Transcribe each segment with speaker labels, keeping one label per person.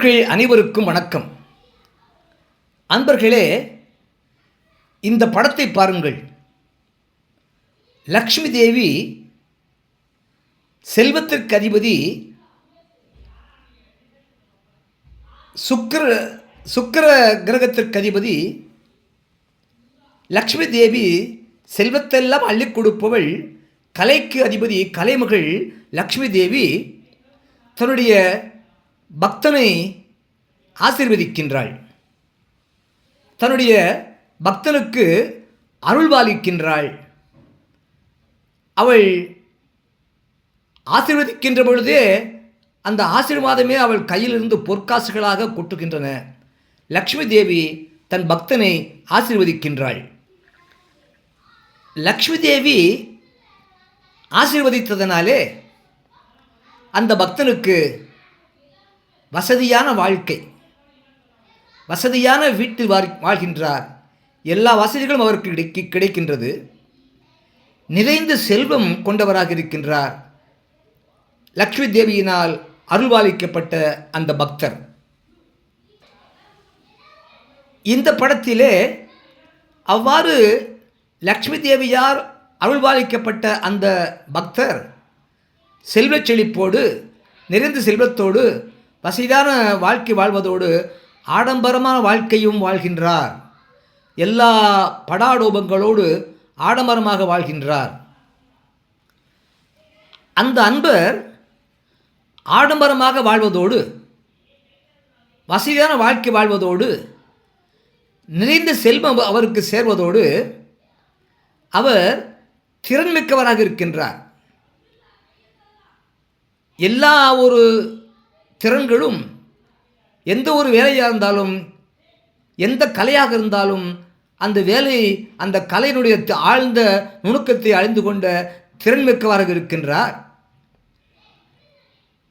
Speaker 1: அன்பர்கள் அனைவருக்கும் வணக்கம். அன்பர்களே, இந்த படத்தை பாருங்கள். லக்ஷ்மி தேவி செல்வத்திற்கு அதிபதி சுக்கிர கிரகத்திற்கு அதிபதி. லக்ஷ்மி தேவி செல்வத்தெல்லாம் அள்ளி கொடுப்பவள். கலைக்கு அதிபதி கலைமகள் லக்ஷ்மி தேவி தன்னுடைய பக்தனை ஆசீர்வதிக்கின்றாள். தன்னுடைய பக்தனுக்கு அருள்பாலிக்கின்றாள். அவள் ஆசீர்வதிக்கின்ற பொழுதே அந்த ஆசீர்வாதமே அவள் கையிலிருந்து பொற்காசுகளாக கொட்டுகின்றன. லக்ஷ்மி தேவி தன் பக்தனை ஆசீர்வதிக்கின்றாள். லக்ஷ்மி தேவி ஆசீர்வதித்ததனாலே அந்த பக்தனுக்கு வசதியான வாழ்க்கை, வசதியான வீட்டில் வாழ்கின்றார். எல்லா வசதிகளும் அவருக்கு கிடைக்கின்றது. நிறைந்த செல்வம் கொண்டவராக இருக்கின்றார். லக்ஷ்மி தேவியினால் அருள்பாலிக்கப்பட்ட அந்த பக்தர். இந்த படத்திலே அவ்வாறு லக்ஷ்மி தேவியார் அருள்பாலிக்கப்பட்ட அந்த பக்தர் செல்வச் செழிப்போடு, நிறைந்த செல்வத்தோடு, வசதியான வாழ்க்கை வாழ்வதோடு ஆடம்பரமான வாழ்க்கையும் வாழ்கின்றார். எல்லா படாடோபங்களோடு ஆடம்பரமாக வாழ்கின்றார். அந்த அன்பர் ஆடம்பரமாக வாழ்வதோடு, வசதியான வாழ்க்கை வாழ்வதோடு, நிறைந்த செல்வம் அவருக்கு சேர்வதோடு அவர் திறன்மிக்கவராக இருக்கின்றார். எல்லா ஒரு திறன்களும், எந்த ஒரு வேலையாக இருந்தாலும், எந்த கலையாக இருந்தாலும், அந்த வேலை, அந்த கலையினுடைய ஆழ்ந்த நுணுக்கத்தை அறிந்து கொண்ட திறன்மிக்கவராக இருக்கின்றார்.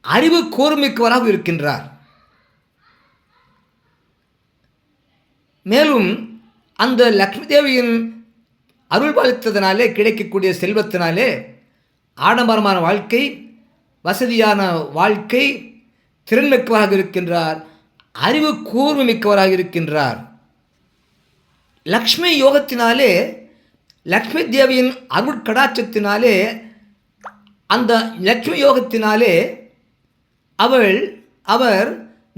Speaker 1: அறிவு கூர்மிக்கவராக இருக்கின்றார். மேலும் அந்த லக்ஷ்மி தேவியின் அருள் பாலித்ததினாலே கிடைக்கக்கூடிய செல்வத்தினாலே ஆடம்பரமான வாழ்க்கை, வசதியான வாழ்க்கை, திறன்மிக்கவராக இருக்கின்றார். அறிவு கூர்மை மிக்கவராக இருக்கின்றார். லக்ஷ்மி யோகத்தினாலே, லக்ஷ்மி தேவியின் அருள் கடாட்சத்தினாலே, அந்த லக்ஷ்மி யோகத்தினாலே அவர்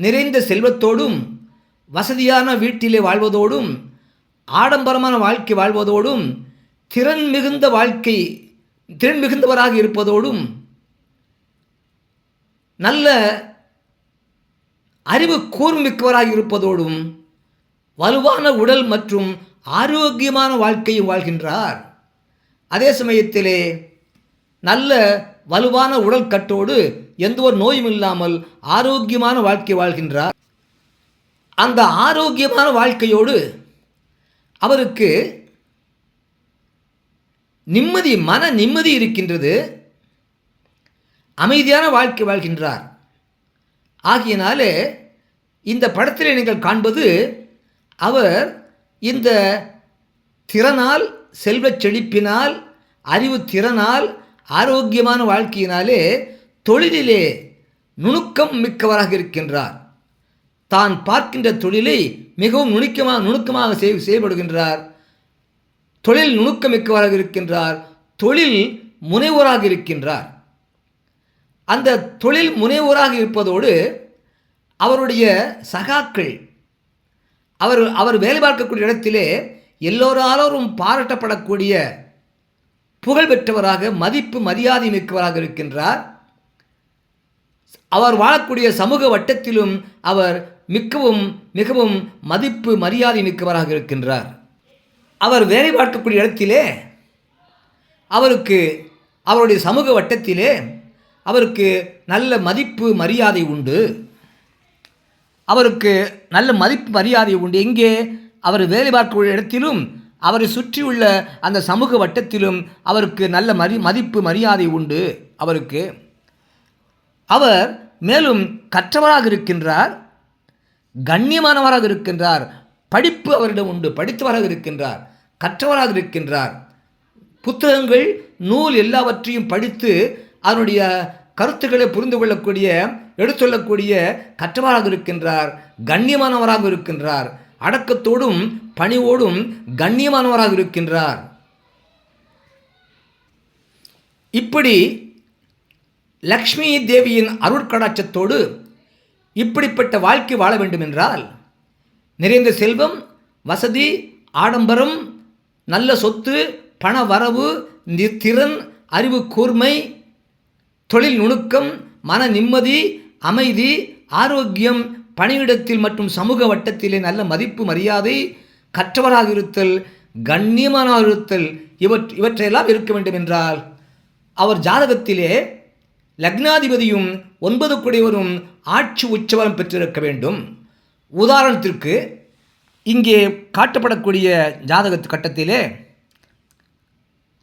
Speaker 1: நிறைந்த செல்வத்தோடும், வசதியான வீட்டிலே வாழ்வதோடும், ஆடம்பரமான வாழ்க்கை வாழ்வதோடும், திறன் மிகுந்தவராக இருப்பதோடும், நல்ல அறிவு கூர்மிக்கவராக இருப்பதோடும், வலுவான உடல் மற்றும் ஆரோக்கியமான வாழ்க்கையும் வாழ்கின்றார். அதே சமயத்திலே நல்ல வலுவான உடல் கட்டோடு எந்த ஒரு நோயும் இல்லாமல் ஆரோக்கியமான வாழ்க்கை வாழ்கின்றார். அந்த ஆரோக்கியமான வாழ்க்கையோடு அவருக்கு மன நிம்மதி இருக்கின்றது. அமைதியான வாழ்க்கை வாழ்கின்றார். ஆகியனாலே இந்த படத்தில் நீங்கள் காண்பது, அவர் இந்த திறனால், செல்வச் செழிப்பினால், அறிவு திறனால், ஆரோக்கியமான வாழ்க்கையினாலே தொழிலிலே நுணுக்கம் மிக்கவராக இருக்கின்றார். தான் பார்க்கின்ற தொழிலை மிகவும் நுணுக்கமாக செயல்படுகின்றார். தொழில் நுணுக்கமிக்கவராக இருக்கின்றார். தொழில் முனைவோராக இருக்கின்றார். அந்த தொழில் முனைவோராக இருப்பதோடு அவருடைய சகாக்கள், அவர் வேலை பார்க்கக்கூடிய இடத்திலே எல்லோராலும் பாராட்டப்படக்கூடிய புகழ் பெற்றவராக, மதிப்பு மரியாதை மிக்கவராக இருக்கின்றார். அவர் வாழக்கூடிய சமூக வட்டத்திலும் அவர் மிகவும் மதிப்பு மரியாதை மிக்கவராக இருக்கின்றார். அவர் வேலை பார்க்கக்கூடிய இடத்திலே அவருடைய சமூக வட்டத்திலே அவருக்கு நல்ல மதிப்பு மரியாதை உண்டு. எங்கே? அவர் வேலை பார்க்கக்கூடிய இடத்திலும், அவரை சுற்றியுள்ள அந்த சமூக வட்டத்திலும் அவருக்கு நல்ல மதிப்பு மரியாதை உண்டு. அவர் மேலும் கற்றவராக இருக்கின்றார். கண்ணியமானவராக இருக்கின்றார். படிப்பு அவரிடம் உண்டு. படித்தவராக இருக்கின்றார். கற்றவராக இருக்கின்றார். புத்தகங்கள், நூல் எல்லாவற்றையும் படித்து அதனுடைய கருத்துக்களை புரிந்து கொள்ளக்கூடிய எடுத்துள்ளக்கூடிய கற்றவராக இருக்கின்றார், கண்ணியமானவராக இருக்கின்றார், அடக்கத்தோடும் பணிவோடும் கண்ணியமானவராக இருக்கின்றார். இப்படி லக்ஷ்மி தேவியின் அருட்கடாட்சத்தோடு இப்படிப்பட்ட வாழ்க்கை வாழ வேண்டும் என்றால் நிறைந்த செல்வம், வசதி, ஆடம்பரம், நல்ல சொத்து, பண வரவு, திறன், அறிவு கூர்மை, தொழில் நுணுக்கம், மன நிம்மதி, அமைதி, ஆரோக்கியம், பணியிடத்தில் மற்றும் சமூக வட்டத்திலே நல்ல மதிப்பு மரியாதை, கற்றவராக இருத்தல், கண்ணியமானவராக இருத்தல், இவற்றையெல்லாம் இருக்க வேண்டும் என்றால் அவர் ஜாதகத்திலே லக்னாதிபதியும் 9 குடையவரும் ஆட்சி உச்சபலம் பெற்றிருக்க வேண்டும். உதாரணத்திற்கு இங்கே காட்டப்படக்கூடிய ஜாதக கட்டத்திலே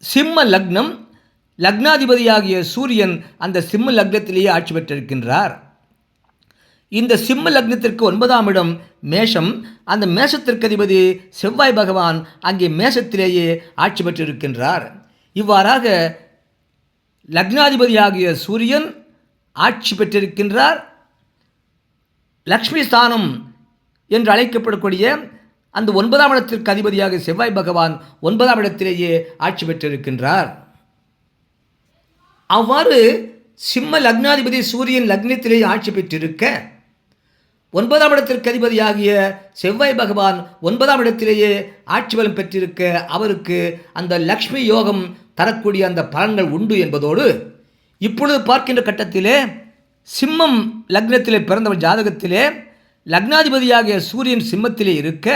Speaker 1: சிம்ம லக்னம், லக்னாதிபதியாகிய சூரியன் அந்த சிம்ம லக்னத்திலேயே ஆட்சி பெற்றிருக்கின்றார். இந்த சிம்ம லக்னத்திற்கு 9ஆம் இடம் மேஷம். அந்த மேஷத்திற்கு அதிபதி செவ்வாய் பகவான் அங்கே மேஷத்திலேயே ஆட்சி பெற்றிருக்கின்றார். இவ்வாறாக லக்னாதிபதியாகிய சூரியன் ஆட்சி பெற்றிருக்கின்றார். லக்ஷ்மி ஸ்தானம் என்று அழைக்கப்படக்கூடிய அந்த 9ஆம் இடத்திற்கு அதிபதியாக செவ்வாய் பகவான் 9ஆம் இடத்திலேயே ஆட்சி பெற்றிருக்கின்றார். அவ்வாறு சிம்ம லக்னாதிபதி சூரியன் லக்னத்திலேயே ஆட்சி பெற்றிருக்க 9ஆம் இடத்திற்கு அதிபதியாகிய செவ்வாய் பகவான் 9ஆம் இடத்திலேயே ஆட்சி பலம் பெற்றிருக்க அவருக்கு அந்த லக்ஷ்மி யோகம் தரக்கூடிய அந்த பலன்கள் உண்டு என்பதோடு இப்பொழுது பார்க்கின்ற கட்டத்திலே சிம்மம் லக்னத்திலே பிறந்தவர் ஜாதகத்திலே லக்னாதிபதியாகிய சூரியன் சிம்மத்திலே இருக்க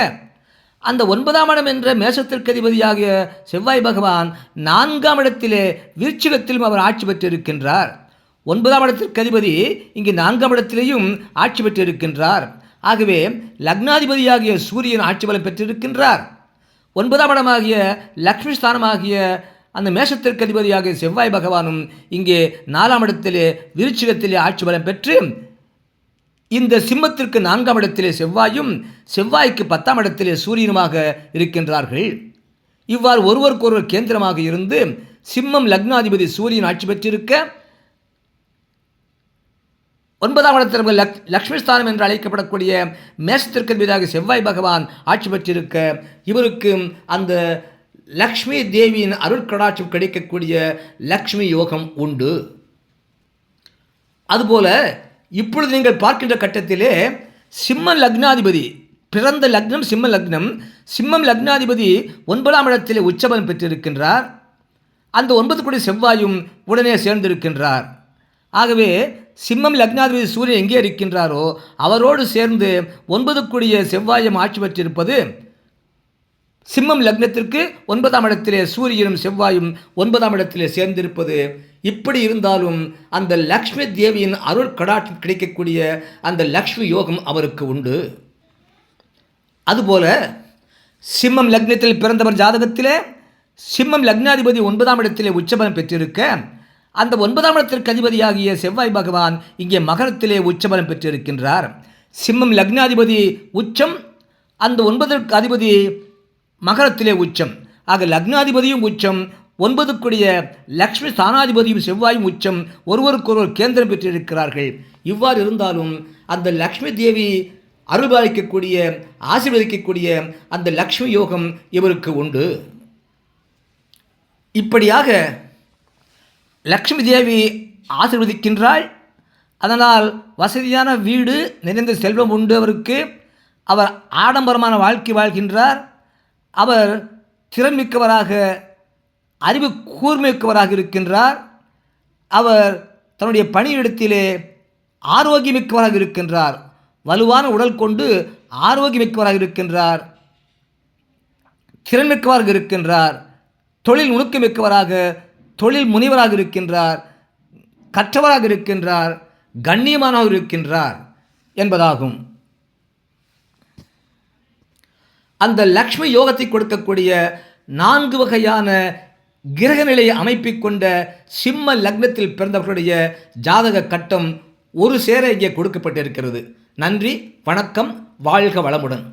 Speaker 1: அந்த 9ஆம் இடம் என்ற மேஷத்திற்கு அதிபதியாகிய செவ்வாய் பகவான் 4ஆம் இடத்திலே விருச்சிகத்திலும் அவர் ஆட்சி பெற்றிருக்கின்றார். 9ஆம் இடத்திற்கு அதிபதி இங்கு 4ஆம் இடத்திலேயும் ஆட்சி பெற்றிருக்கின்றார். ஆகவே லக்னாதிபதியாகிய சூரியன் ஆட்சி பலம் பெற்றிருக்கின்றார். 9ஆம் இடமாகிய லக்ஷ்மி ஸ்தானமாகிய அந்த மேஷத்திற்கு அதிபதியாகிய செவ்வாய் பகவானும் இங்கே 4ஆம் இடத்திலே விருச்சிகத்திலே ஆட்சி பலம் பெற்று இந்த சிம்மத்திற்கு 4ஆம் இடத்திலே செவ்வாயும் செவ்வாய்க்கு 10ஆம் இடத்திலே சூரியனுமாக இருக்கின்றார்கள். இவ்வாறு ஒருவருக்கொருவர் கேந்திரமாக இருந்து சிம்மம் லக்னாதிபதி சூரியன் ஆட்சி பெற்றிருக்க 9ஆம் இடத்தில் லக்ஷ்மி ஸ்தானம் என்று அழைக்கப்படக்கூடிய மேஷத்திற்கு அதிபதியாக செவ்வாய் பகவான் ஆட்சி பெற்றிருக்க இவருக்கு அந்த லக்ஷ்மி தேவியின் அருட்கடாட்சம் கிடைக்கக்கூடிய லக்ஷ்மி யோகம் உண்டு. அதுபோல இப்பொழுது நீங்கள் பார்க்கின்ற கட்டத்திலே சிம்ம லக்னாதிபதி பிறந்த லக்னம் சிம்ம லக்னம், சிம்மம் லக்னாதிபதி 9ஆம் இடத்திலே உச்சபலம் பெற்றிருக்கின்றார். அந்த 9 குடி செவ்வாயும் உடனே சேர்ந்திருக்கின்றார். ஆகவே சிம்மம் லக்னாதிபதி சூரியன் எங்கே இருக்கின்றாரோ அவரோடு சேர்ந்து 9 கூடிய செவ்வாயும் ஆட்சி பெற்றிருப்பது சிம்மம் லக்னத்திற்கு 9ஆம் இடத்திலே சூரியனும் செவ்வாயும் 9ஆம் இடத்திலே சேர்ந்திருப்பது. இப்படி இருந்தாலும் அந்த லக்ஷ்மி தேவியின் அருள் கடாட்சம் கிடைக்கக்கூடிய அந்த லக்ஷ்மி யோகம் அவருக்கு உண்டு. அதுபோல சிம்மம் லக்னத்தில் பிறந்தவர் ஜாதகத்திலே சிம்மம் லக்னாதிபதி 9ஆம் இடத்திலே உச்சபலம் பெற்றிருக்க அந்த 9ஆம் இடத்திற்கு அதிபதியாகிய செவ்வாய் பகவான் இங்கே மகரத்திலே உச்சபலம் பெற்றிருக்கின்றார். சிம்மம் லக்னாதிபதி உச்சம், அந்த 9க்கு அதிபதி மகரத்திலே உச்சம். ஆக லக்னாதிபதியும் உச்சம், 9க்குடைய லக்ஷ்மி ஸ்தானாதிபதியும் செவ்வாயும் உச்சம், ஒருவருக்கொருவர் கேந்திரம் பெற்றிருக்கிறார்கள். இவ்வாறு இருந்தாலும் அந்த லக்ஷ்மி தேவி அருள்பாலிக்கக்கூடிய ஆசீர்வதிக்கக்கூடிய அந்த லக்ஷ்மி யோகம் இவருக்கு உண்டு. இப்படியாக லக்ஷ்மி தேவி ஆசீர்வதிக்கின்றாள். அதனால் வசதியான வீடு, நிறைந்த செல்வம் உண்டு அவருக்கு. அவர் ஆடம்பரமான வாழ்க்கை வாழ்கின்றார். அவர் திறன்மிக்கவராக, அறிவு கூர்மைக்கவராக இருக்கின்றார். அவர் தன்னுடைய பணியிடத்திலே ஆரோக்கியமிக்கவராக இருக்கின்றார். வலுவான உடல் கொண்டு ஆரோக்கியமிக்கவராக இருக்கின்றார். திறன்மிக்கவராக இருக்கின்றார். தொழில் நுணுக்கமிக்கவராக, தொழில் முனைவராக இருக்கின்றார். கற்றவராக இருக்கின்றார். கண்ணியமானவர் இருக்கின்றார் என்பதாகும். அந்த லக்ஷ்மி யோகத்தை கொடுக்கக்கூடிய 4 வகையான கிரகநிலை அமைப்பை கொண்ட சிம்ம லக்னத்தில் பிறந்தவர்களுடைய ஜாதக கட்டம் ஒரு சேர இங்கே கொடுக்கப்பட்டிருக்கிறது. நன்றி, வணக்கம், வாழ்க வளமுடன்.